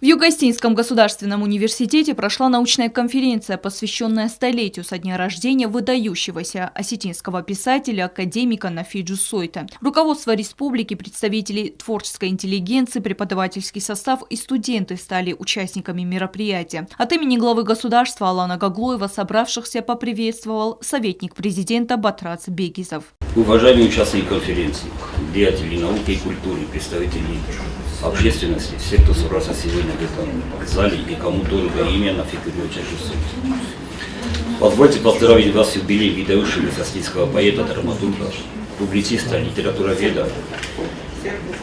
В Юго-Остинском государственном университете прошла научная конференция, посвященная столетию со дня рождения выдающегося осетинского писателя, академика Нафиджу Сойта. Руководство республики, представители творческой интеллигенции, преподавательский состав и студенты стали участниками мероприятия. От имени главы государства Алана Гаглоева собравшихся поприветствовал советник президента Батрац Бегизов. Уважаемые участники конференции, деятели науки и культуры, представители общественности, все, кто собрался сегодня в этом зале и кому дорого имя Нафиг Юрьевича Сойта. Позвольте поздравить вас с юбилеем выдающегося осетинского поэта, драматурга, публициста, литературоведа,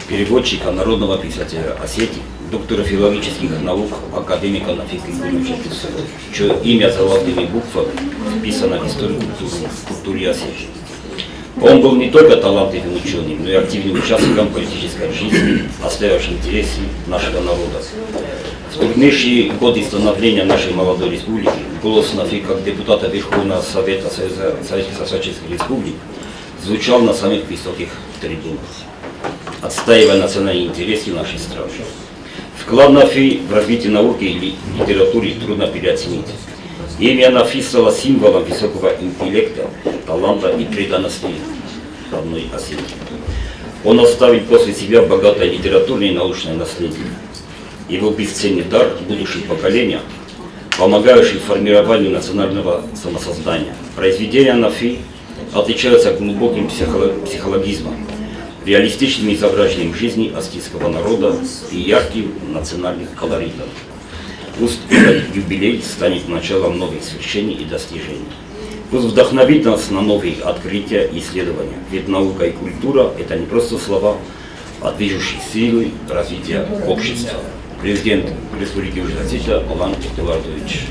переводчика, народного писателя Осетии, доктора филологических наук, академика Нафига Юрьевича Сойта, чье имя золотыми буквами вписано в историю культуры Осетии. Он был не только талантливым ученым, но и активным участником политической жизни, оставившим интересы нашего народа. В труднейшие годы становления нашей молодой республики голос Нафига как депутата Верховного Совета Советских Социалистических Республик звучал на самых высоких трибунах, отстаивая национальные интересы нашей страны. Вклад Нафи в развитие науки и литературы трудно переоценить. Имя Нафи стало символом высокого интеллекта, таланта и преданности родной Осетии. Он оставил после себя богатое литературное и научное наследие. Его бесценный дар будущим поколениям, помогающий формированию национального самосознания. Произведения Нафи отличаются глубоким психологизмом, реалистичным изображением жизни осетинского народа и ярким национальным колоритом. Пусть этот юбилей станет началом новых свершений и достижений. Пусть вдохновит нас на новые открытия и исследования. Ведь наука и культура – это не просто слова, а движущие силы развития общества. Президент Республики Южная Осетия Алан Эдуардович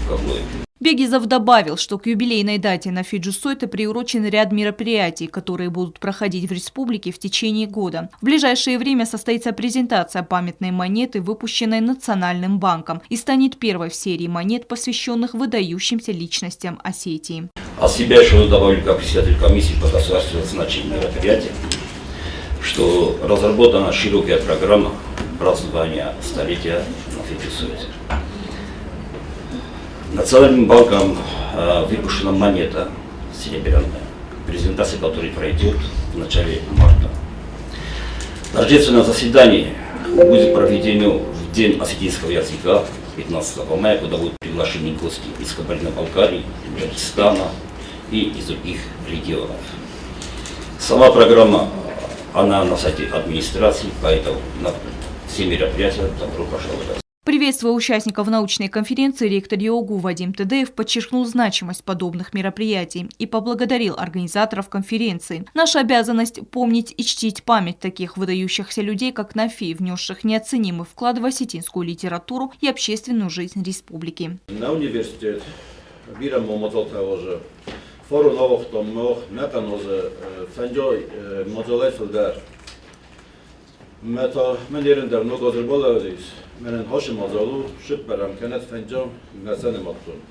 Гаглоев. Бегизов добавил, что к юбилейной дате Нафиджу Сойта приурочен ряд мероприятий, которые будут проходить в республике в течение года. В ближайшее время состоится презентация памятной монеты, выпущенной Национальным банком, и станет первой в серии монет, посвященных выдающимся личностям Осетии. От себя еще добавлю как председатель комиссии по государственному значению мероприятия, что разработана широкая программа празднования столетия Нафиджу Сойта. Национальным банком выпущена монета серебряная, презентация которой пройдет в начале марта. Торжественное заседание будет проведено в День осетинского языка 15 мая, куда будут приглашены гости из Кабардино-Балкарии, Дагестана и из других регионов. Сама программа, она на сайте администрации, поэтому на все мероприятия добро пожаловать. Приветствуя участников научной конференции, ректор ЕОГУ Вадим Тедеев подчеркнул значимость подобных мероприятий и поблагодарил организаторов конференции. Наша обязанность – помнить и чтить память таких выдающихся людей, как Нафи, внесших неоценимый вклад в осетинскую литературу и общественную жизнь республики. На университет бирам модалтавоже фору новых томов метанозе фанджой модалайфилдар мета менерендер много зерболавдис. من هاشم آزالو شب برام کنت فنجام نسان مطلوب.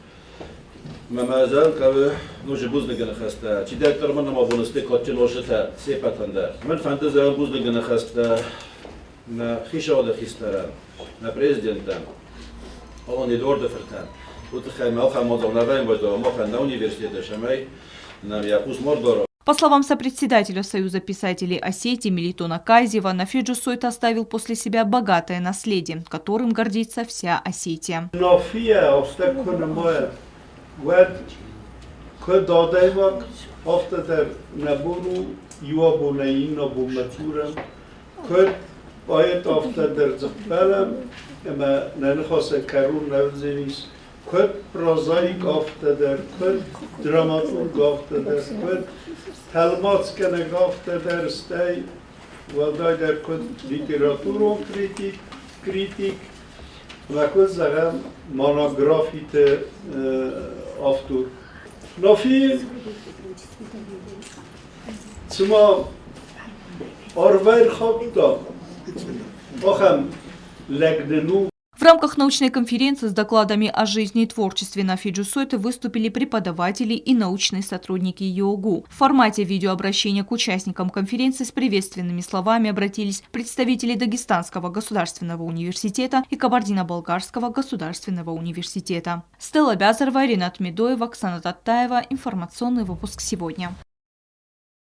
ممازن که نوش بوز نگن خسته. چی دکتر من نمابونسته کاتچه نوشته سپتنده. من فندزم بوز نگن خسته. نه خیش آده خیسترم. نه پرزیدنتم. آن ادوارد فرتن. بود خیلی آخر مازن نبایم باید ما خیلی اونیورسیت شمی نم یکوس مردارم. По словам сопредседателя Союза писателей Осетии Мелитона Казева, Нафиджу Сойта оставил после себя богатое наследие, которым гордится вся Осетия. Kod prozaik aftader, kod dramaturg aftader, kod talmatskene aftader, stay vadayder kod literaturun kritik, ve kod zagam monografite aftur. Nafi, tsuma arvair khabda, bakam legdenu. В рамках научной конференции с докладами о жизни и творчестве на Фиджу-Сойте выступили преподаватели и научные сотрудники ЮОГУ. В формате видеообращения к участникам конференции с приветственными словами обратились представители Дагестанского государственного университета и Кабардино-Балкарского государственного университета. Стелла Бязарова, Ринат Медоев, Оксана Таттаева. Информационный выпуск сегодня.